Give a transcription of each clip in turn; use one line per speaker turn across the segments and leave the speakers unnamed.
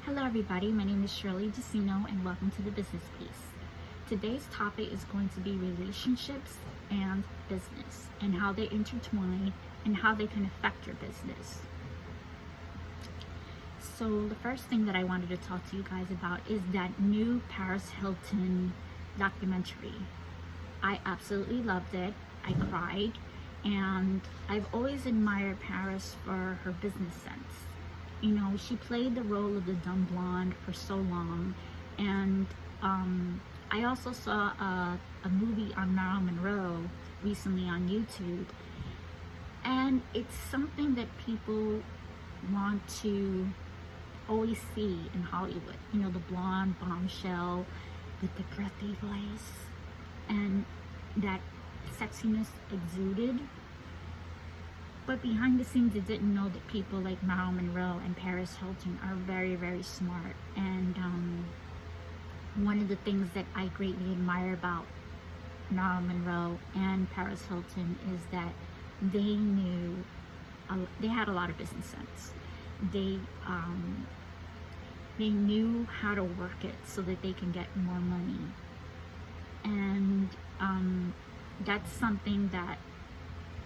Hello everybody, my name is Shirley Decino and welcome to the Business Piece. Today's topic is going to be relationships and business and how they intertwine and how they can affect your business. So the first thing that I wanted to talk to you guys about is that new Paris Hilton documentary. I absolutely loved it. I cried, and I've always admired Paris for her business sense. You know, she played the role of the dumb blonde for so long, and I also saw a movie on Marilyn Monroe recently on YouTube, and it's something that people want to always see in Hollywood. You know, the blonde bombshell with the breathy voice and that sexiness exuded. But behind the scenes, I didn't know that people like Marilyn Monroe and Paris Hilton are very, very smart. And one of the things that I greatly admire about Marilyn Monroe and Paris Hilton is that they had a lot of business sense. They knew how to work it so that they can get more money. And that's something that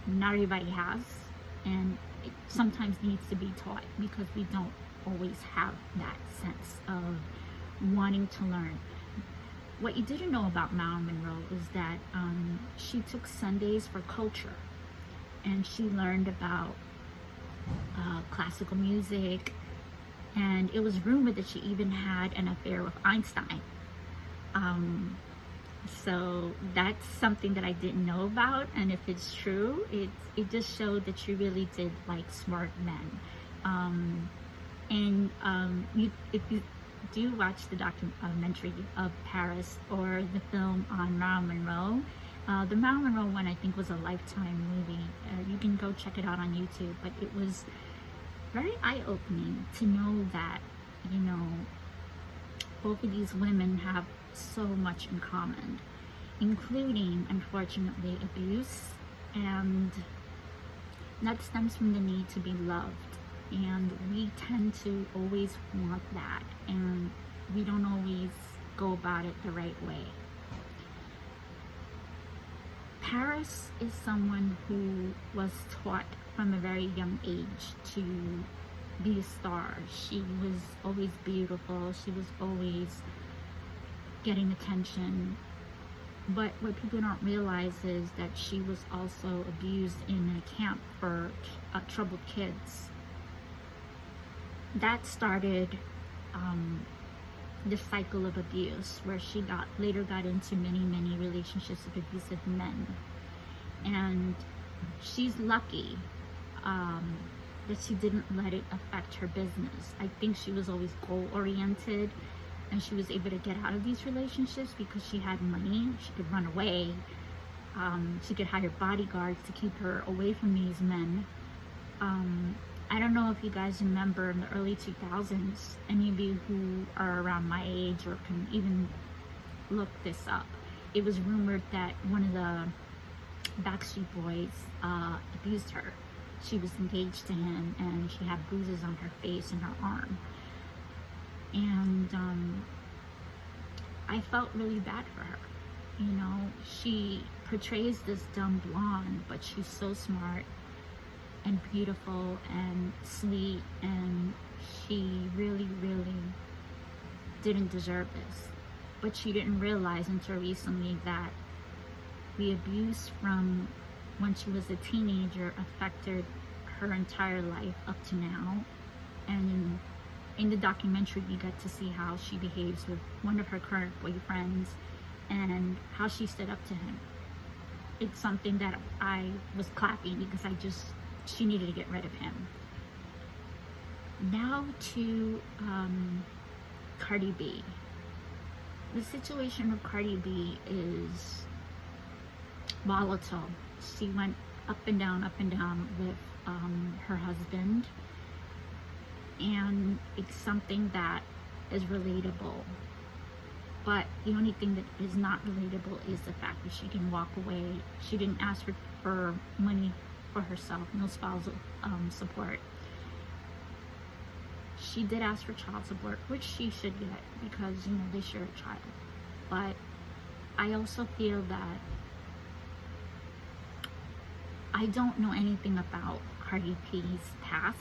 not everybody has, and it sometimes needs to be taught because we don't always have that sense of wanting to learn. What you didn't know about Marilyn Monroe is that she took Sundays for culture, and she learned about classical music, and it was rumored that she even had an affair with Einstein. So that's something that I didn't know about, and if it's true, it just showed that she really did like smart men. If you do watch the documentary of Paris or the film on Marilyn Monroe, the Marilyn Monroe one I think was a Lifetime movie. You can go check it out on YouTube, but it was very eye-opening to know that, you know, both of these women have so much in common, including, unfortunately, abuse, and that stems from the need to be loved. And we tend to always want that, and we don't always go about it the right way. Paris is someone who was taught from a very young age to be a star. She was always beautiful. She was always getting attention. But what people don't realize is that she was also abused in a camp for troubled kids. That started the cycle of abuse, where she later got into many relationships with abusive men. And she's lucky that she didn't let it affect her business. I think she was always goal-oriented, and she was able to get out of these relationships because she had money. She could run away. She could hire bodyguards to keep her away from these men. I don't know if you guys remember in the early 2000s, any of you who are around my age or can even look this up, it was rumored that one of the Backstreet Boys abused her. She was engaged to him, and she had bruises on her face and her arm. And I felt really bad for her. You know, she portrays this dumb blonde, but she's so smart and beautiful and sweet, and she really didn't deserve this. But she didn't realize until recently that the abuse from when she was a teenager affected her entire life up to now. And in the documentary, you get to see how she behaves with one of her current boyfriends and how she stood up to him. It's something that I was clapping because she needed to get rid of him. Now to Cardi B. The situation with Cardi B is volatile. She went up and down with her husband, and it's something that is relatable. But the only thing that is not relatable is the fact that she can walk away. She didn't ask for money for herself, no spousal support. she did ask for child support, which she should get because, you know, they share a child. But I also feel that I don't know anything about Cardi B's past.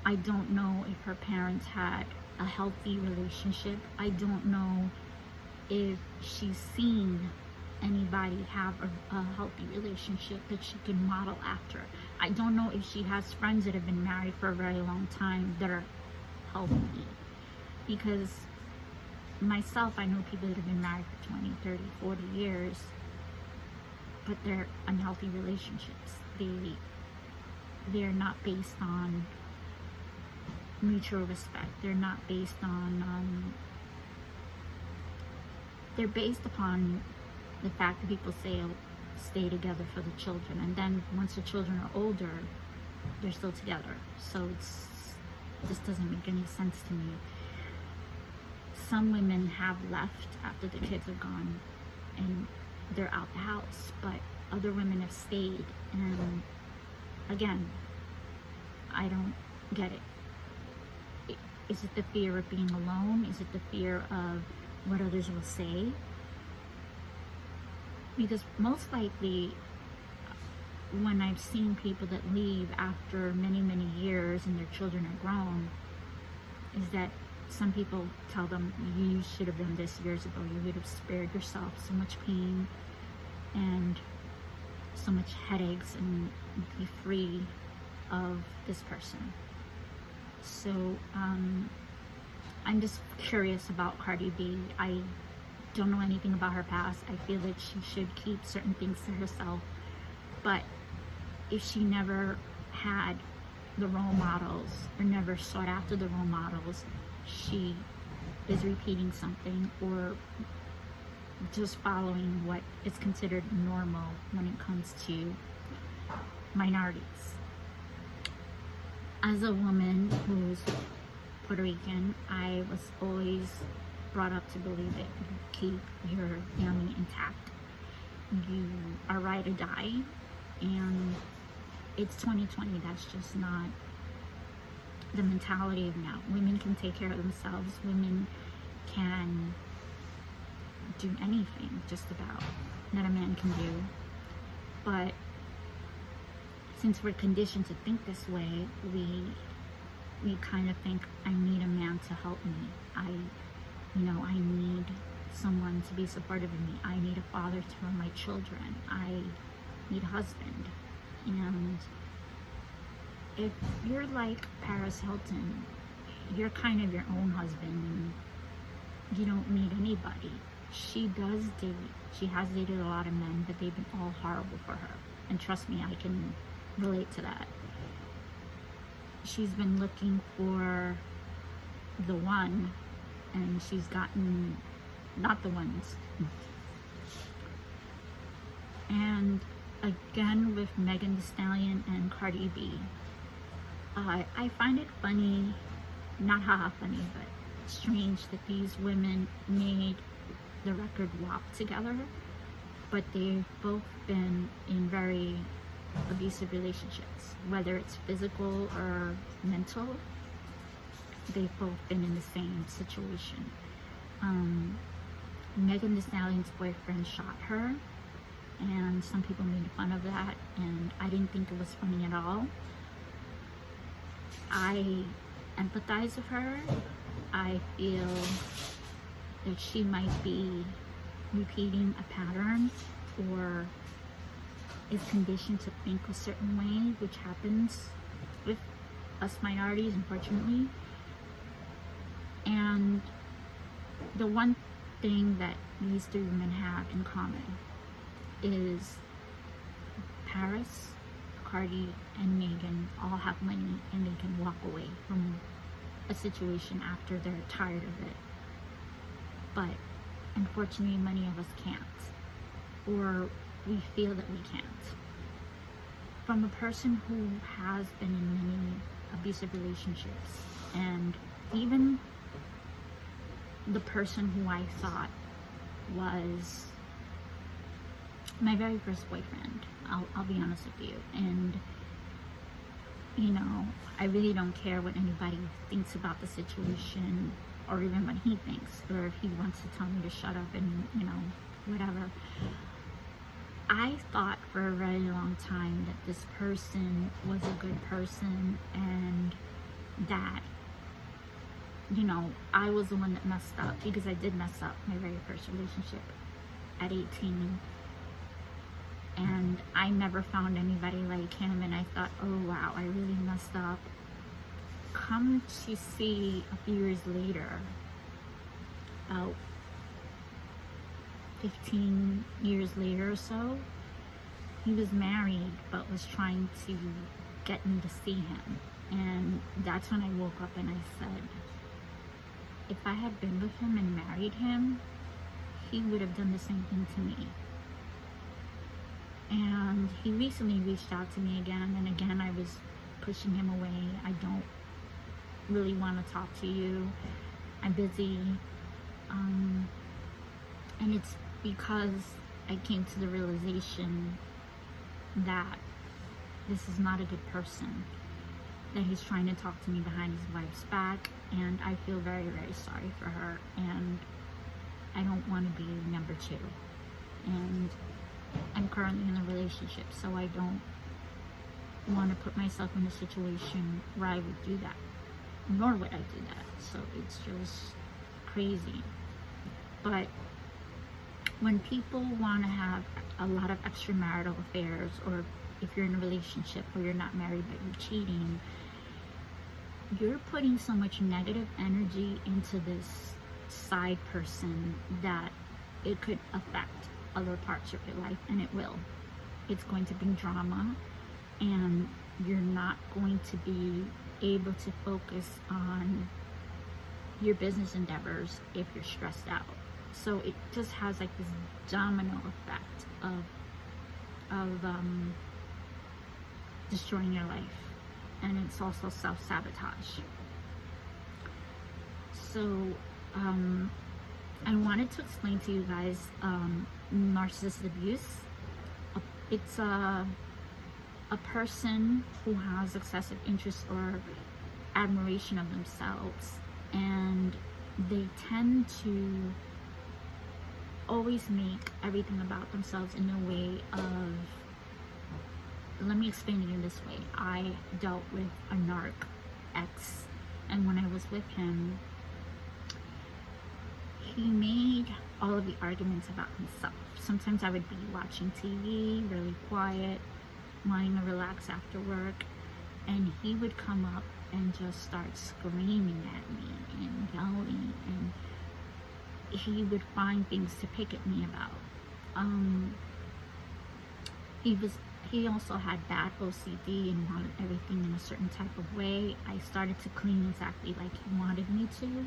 I don't know if her parents had a healthy relationship. I don't know if she's seen anybody have a healthy relationship that she can model after. I don't know if she has friends that have been married for a very long time that are healthy. Because myself, I know people that have been married for 20, 30, 40 years, but they're unhealthy relationships. They're not based on mutual respect. They're not based on, they're based upon the fact that people say, oh, stay together for the children, and then once the children are older, they're still together. So it just doesn't make any sense to me. Some women have left after the kids are gone and they're out the house, but other women have stayed. And again, I don't get it. Is it the fear of being alone? Is it the fear of what others will say? Because most likely, when I've seen people that leave after many, many years and their children are grown, is that some people tell them, you should have done this years ago. You would have spared yourself so much pain and so much headaches and be free of this person. So I'm just curious about Cardi B. I don't know anything about her past. I feel that she should keep certain things to herself. But if she never had the role models or never sought after the role models, she is repeating something or just following what is considered normal when it comes to minorities. As a woman who's Puerto Rican, I was always brought up to believe that you keep your family intact. You are ride or die, and it's 2020. That's just not the mentality of now. Women can take care of themselves. Women can do anything, just about, that a man can do. But since we're conditioned to think this way, we kind of think, I need a man to help me. I need someone to be supportive of me. I need a father to run my children. I need a husband. And if you're like Paris Hilton, you're kind of your own husband and you don't need anybody. She does date. She has dated a lot of men, but they've been all horrible for her. And trust me, I can relate to that. She's been looking for the one, and she's gotten not the ones. And again, with Megan Thee Stallion and Cardi B, I find it funny, not haha funny, but strange that these women made the record WAP together, but they've both been in very abusive relationships, whether it's physical or mental. They've both been in the same situation. Megan Thee Stallion's boyfriend shot her, and some people made fun of that, and I didn't think it was funny at all. I empathize with her. I feel that she might be repeating a pattern or is conditioned to think a certain way, which happens with us minorities, unfortunately. And the one thing that these three women have in common is Paris, Cardi, and Megan all have money and they can walk away from a situation after they're tired of it. But unfortunately, many of us can't, or we feel that we can't. From a person who has been in many abusive relationships, and even the person who I thought was my very first boyfriend, I'll be honest with you, and you know, I really don't care what anybody thinks about the situation, or even what he thinks, or if he wants to tell me to shut up and, you know, whatever. I thought for a very long time that this person was a good person, and that, you know, I was the one that messed up, because I did mess up my very first relationship at 18. And I never found anybody like him, and I thought, oh wow, I really messed up. Come to see a few years later, about 15 years later or so, he was married but was trying to get me to see him. And that's when I woke up and I said, if I had been with him and married him, he would have done the same thing to me. And he recently reached out to me again, and again I was pushing him away. I don't really want to talk to you, I'm busy. And it's because I came to the realization that this is not a good person, that he's trying to talk to me behind his wife's back, and I feel very, very sorry for her, and I don't want to be number two. And I'm currently in a relationship, so I don't want to put myself in a situation where I would do that, nor would I do that. So it's just crazy. But when people want to have a lot of extramarital affairs, or if you're in a relationship or you're not married but you're cheating, you're putting so much negative energy into this side person that it could affect other parts of your life, and it will. It's going to bring drama, and you're not going to be able to focus on your business endeavors if you're stressed out. So it just has like this domino effect of destroying your life, and it's also self-sabotage. So I wanted to explain to you guys narcissistic abuse. It's a person who has excessive interest or admiration of themselves, and they tend to always make everything about themselves in a way of, let me explain it in this way. I dealt with a narc ex, and when I was with him, he made all of the arguments about himself. Sometimes I would be watching TV, really quiet, wanting to relax after work, and he would come up and just start screaming at me and yelling, and he would find things to pick at me about. He also had bad OCD and wanted everything in a certain type of way. I started to clean exactly like he wanted me to,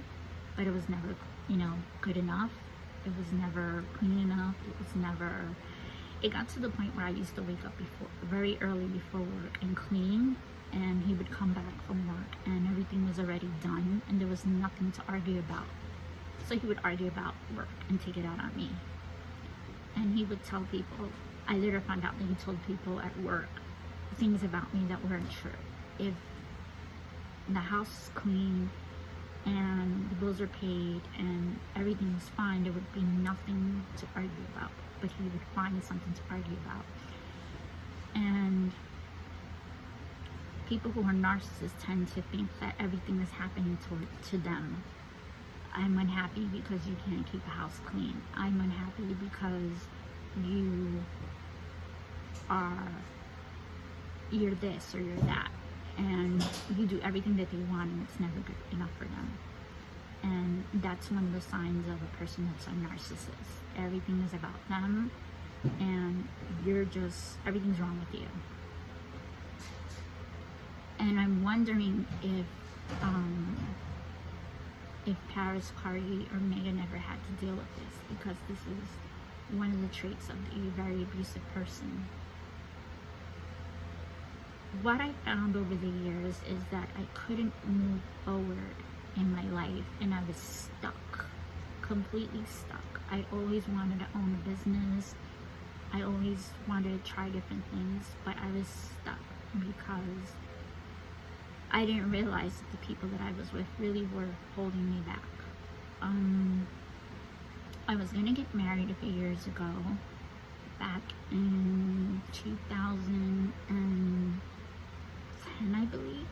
but it was never, you know, good enough. It was never clean enough. It got to the point where I used to wake up very early before work and clean, and he would come back from work and everything was already done and there was nothing to argue about. So he would argue about work and take it out on me. And he would tell people, I later found out that he told people at work things about me that weren't true. If the house is clean and the bills are paid and everything is fine, there would be nothing to argue about, but he would find something to argue about. And people who are narcissists tend to think that everything is happening to them. I'm unhappy because you can't keep a house clean. I'm unhappy because you're this or you're that, and you do everything that they want and it's never good enough for them. And that's one of the signs of a person that's a narcissist. Everything is about them, and everything's wrong with you. And I'm wondering if Paris, Cardi, or Megan ever had to deal with this, because this is one of the traits of a very abusive person. What I found over the years is that I couldn't move forward in my life, and I was stuck, completely stuck. I always wanted to own a business. I always wanted to try different things, but I was stuck because I didn't realize that the people that I was with really were holding me back. I was gonna get married a few years ago, back in 2010, I believe.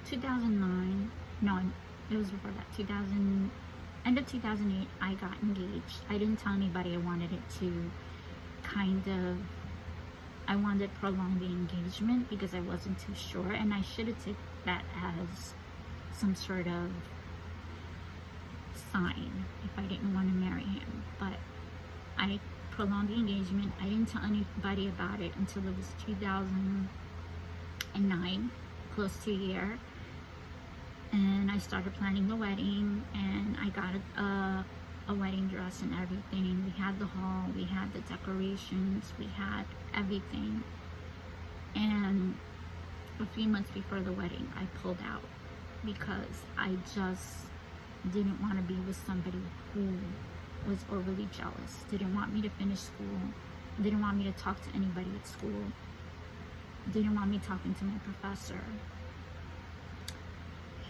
2009, no, it was before that, end of 2008, I got engaged. I didn't tell anybody. I wanted it to I wanted to prolong the engagement because I wasn't too sure, and I should have taken that as some sort of sign if I didn't want to marry him. But I prolonged the engagement. I didn't tell anybody about it until it was 2009, close to a year, and I started planning the wedding, and I got a wedding dress and everything. We had the hall, we had the decorations, we had everything. And a few months before the wedding, I pulled out because I just didn't want to be with somebody who was overly jealous, didn't want me to finish school, didn't want me to talk to anybody at school, didn't want me talking to my professor.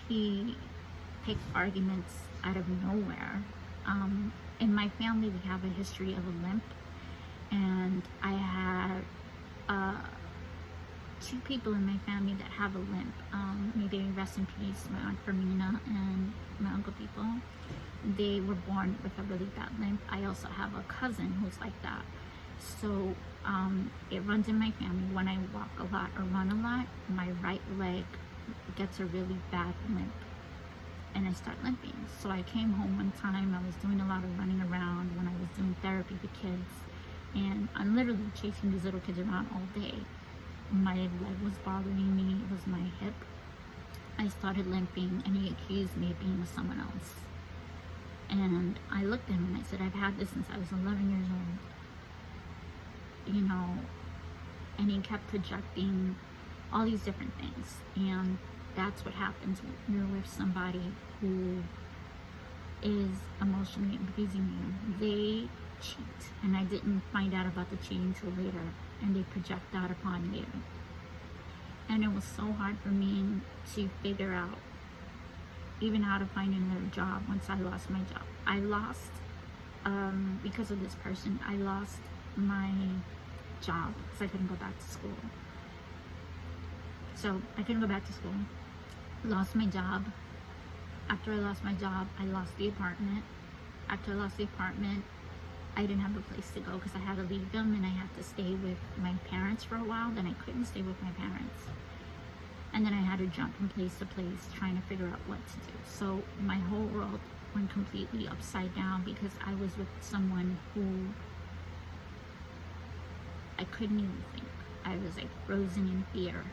He picked arguments out of nowhere. In my family, we have a history of a limp, and I had two people in my family that have a limp. May they rest in peace, my Aunt Fermina and my Uncle People. They were born with a really bad limp. I also have a cousin who's like that. So it runs in my family. When I walk a lot or run a lot, my right leg gets a really bad limp, and I start limping. So I came home one time, I was doing a lot of running around when I was doing therapy with kids, and I'm literally chasing these little kids around all day. My leg was bothering me, it was my hip. I started limping, and he accused me of being with someone else. And I looked at him and I said, I've had this since I was 11 years old. You know, and he kept projecting all these different things. And that's what happens when you're with somebody who is emotionally abusing you. They cheat, and I didn't find out about the cheating till later, and they project that upon you. And it was so hard for me to figure out even how to find another job once I lost my job. I lost, because of this person, I lost my job because I couldn't go back to school. So I couldn't go back to school. Lost my job. After I lost my job, I lost the apartment. After I lost the apartment, I didn't have a place to go because I had to leave them, and I had to stay with my parents for a while. Then I couldn't stay with my parents. And then I had to jump from place to place trying to figure out what to do. So my whole world went completely upside down because I was with someone who I couldn't even think. I was like frozen in fear.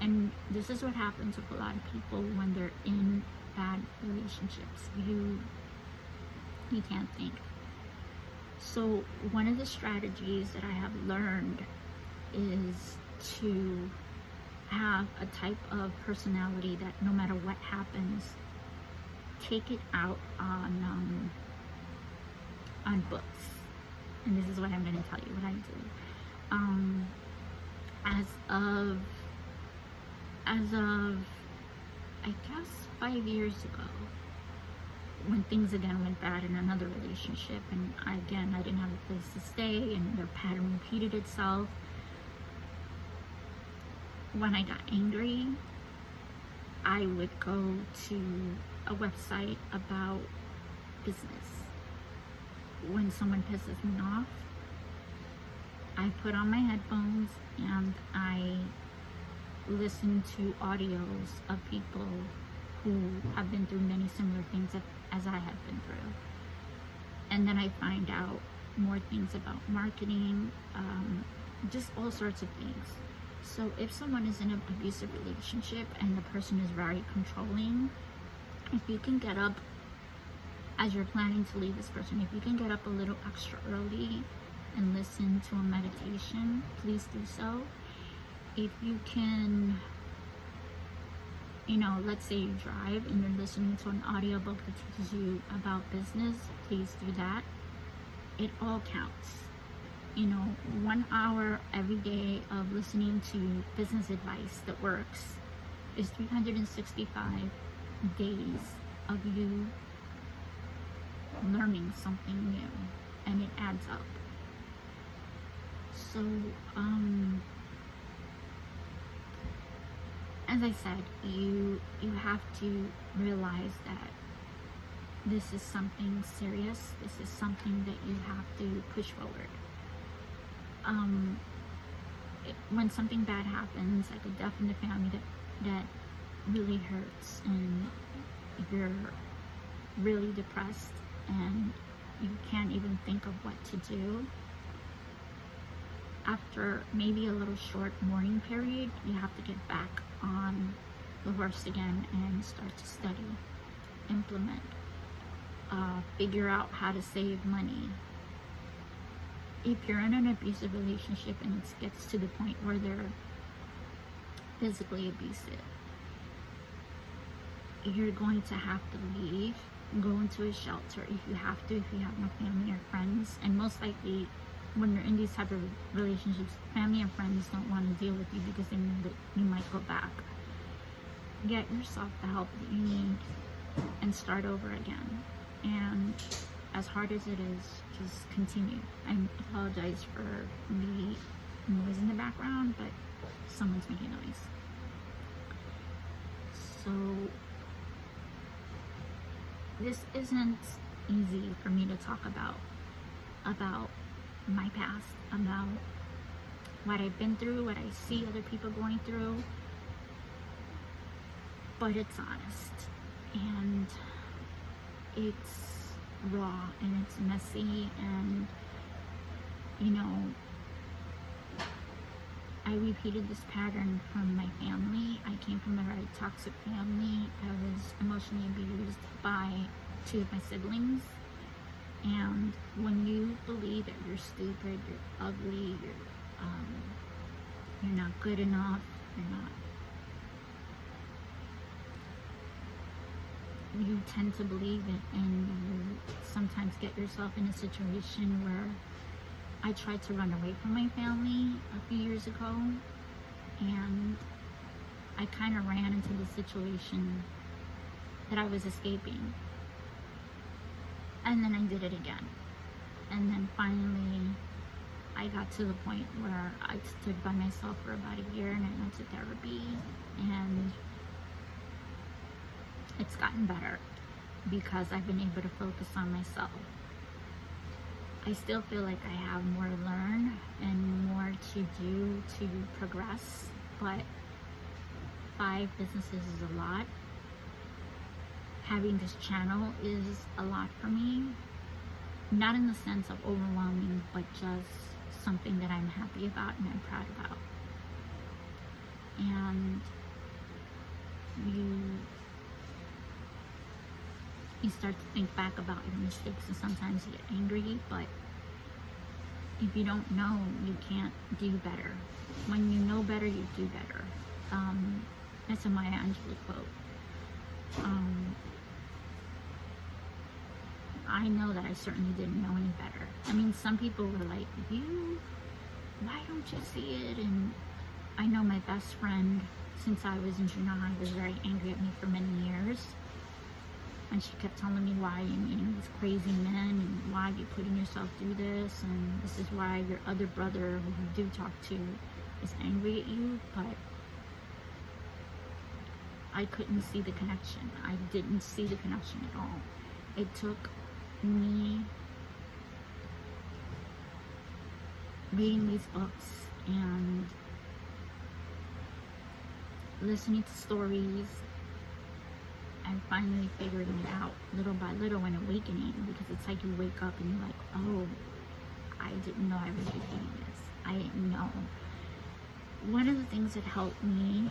And this is what happens with a lot of people when they're in bad relationships. You can't think. So one of the strategies that I have learned is to have a type of personality that no matter what happens, take it out on books. And this is what I'm going to tell you what I do. As of I guess 5 years ago, when things again went bad in another relationship, and I didn't have a place to stay, and the pattern repeated itself. When I got angry, I would go to a website about business. When someone pisses me off, I put on my headphones and I listen to audios of people who have been through many similar things as I have been through. And then I find out more things about marketing, just all sorts of things. So if someone is in an abusive relationship and the person is very controlling, if you can get up as you're planning to leave this person, if you can get up a little extra early and listen to a meditation, please do so. If you can, let's say you drive and you're listening to an audiobook that teaches you about business, please do that. It all counts. you know, 1 hour every day of listening to business advice that works is 365 days of you learning something new, and it adds up. So, as I said, you have to realize that this is something serious. This is something that you have to push forward. When something bad happens, like a death in the family, that really hurts, and you're really depressed and you can't even think of what to do. After maybe a little short mourning period, you have to get back on the horse again and start to study, implement, figure out how to save money. If you're in an abusive relationship and it gets to the point where they're physically abusive, you're going to have to leave, go into a shelter if you have to, if you have no family or friends. And most likely, when you're in these type of relationships, family and friends don't want to deal with you because they know that you might go back. Get yourself the help that you need and start over again. And as hard as it is, just continue. I apologize for the noise in the background, but someone's making noise. So this isn't easy for me to talk about my past, about what I've been through, what I see other people going through, but it's honest, and it's raw, and it's messy, and you know, I repeated this pattern from my family. I came from a very toxic family. I was emotionally abused by 2 of my siblings. And when you believe that you're stupid, you're ugly, you're not good enough, you tend to believe it, and you sometimes get yourself in a situation where I tried to run away from my family a few years ago, and I kind of ran into the situation that I was escaping. And then I did it again. And then finally, I got to the point where I stood by myself for about a year, and I went to therapy, and it's gotten better because I've been able to focus on myself. I still feel like I have more to learn and more to do to progress, but 5 businesses is a lot. Having this channel is a lot for me, not in the sense of overwhelming, but just something that I'm happy about and I'm proud about. And you start to think back about your mistakes, and sometimes you get angry, but if you don't know, you can't do better. When you know better, you do better. That's a Maya Angelou quote. I know that I certainly didn't know any better. I mean, some people were like, why don't you see it? And I know my best friend, since I was in junior high, was very angry at me for many years. And she kept telling me why you're meeting these crazy men, and why you're putting yourself through this, and this is why your other brother, who you do talk to, is angry at you. But I couldn't see the connection. I didn't see the connection at all. It took me reading these books and listening to stories and finally figuring it out little by little and awakening, because it's like you wake up and you're like, oh, I didn't know I was doing this. I didn't know. One of the things that helped me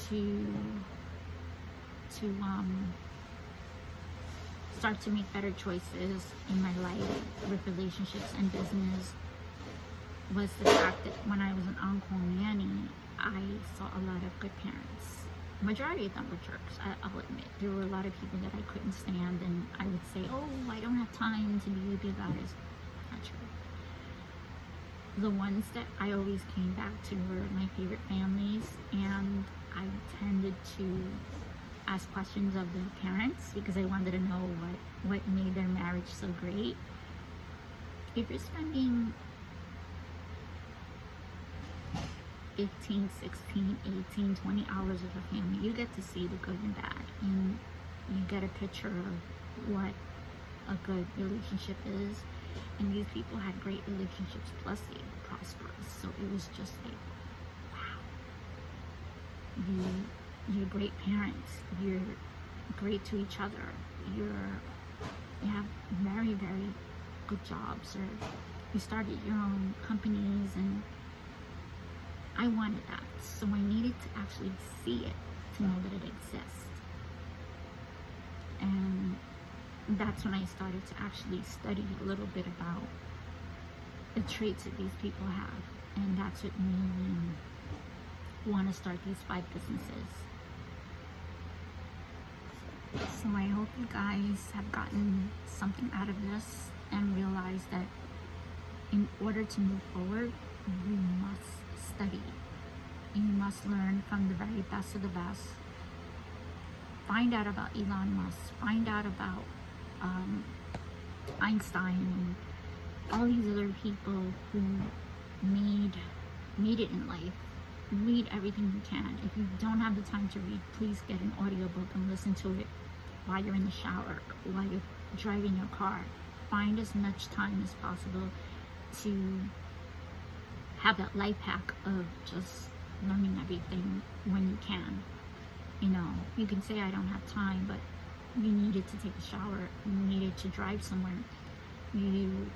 to start to make better choices in my life with relationships and business was the fact that when I was an on-call nanny, I saw a lot of good parents. Majority of them were jerks, I'll admit. There were a lot of people that I couldn't stand, and I would say, oh, I don't have time to be with you guys. Not true. the ones that I always came back to were my favorite families, and I tended to ask questions of their parents because I wanted to know what made their marriage so great. If you're spending 15, 16, 18, 20 hours with a family, you get to see the good and bad, and you get a picture of what a good relationship is. And these people had great relationships, plus they were prosperous. So it was just like, wow, you're great parents, you're great to each other, you have very, very good jobs, or you started your own companies, and I wanted that. So I needed to actually see it to know that it exists. And that's when I started to actually study a little bit about the traits that these people have. And that's what made me want to start these 5 businesses. So I hope you guys have gotten something out of this and realized that in order to move forward, you must study. You must learn from the very best of the best. Find out about Elon Musk. Find out about Einstein and all these other people who made it in life. Read everything you can. If you don't have the time to read, please get an audiobook and listen to it while you're in the shower, while you're driving your car. Find as much time as possible to have that life hack of just learning everything when you can. You know, you can say I don't have time, but you needed to take a shower, you needed to drive somewhere, you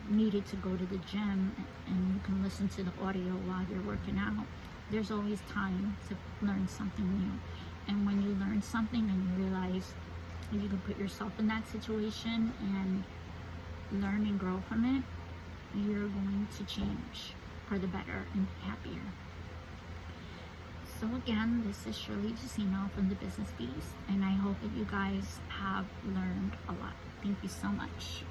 needed to go to the gym, and you can listen to the audio while you're working out. There's always time to learn something new. And when you learn something and you realize you can put yourself in that situation and learn and grow from it, you're going to change for the better and be happier. So again, this is Shirley Jusino from The Business Beast, and I hope that you guys have learned a lot. Thank you so much.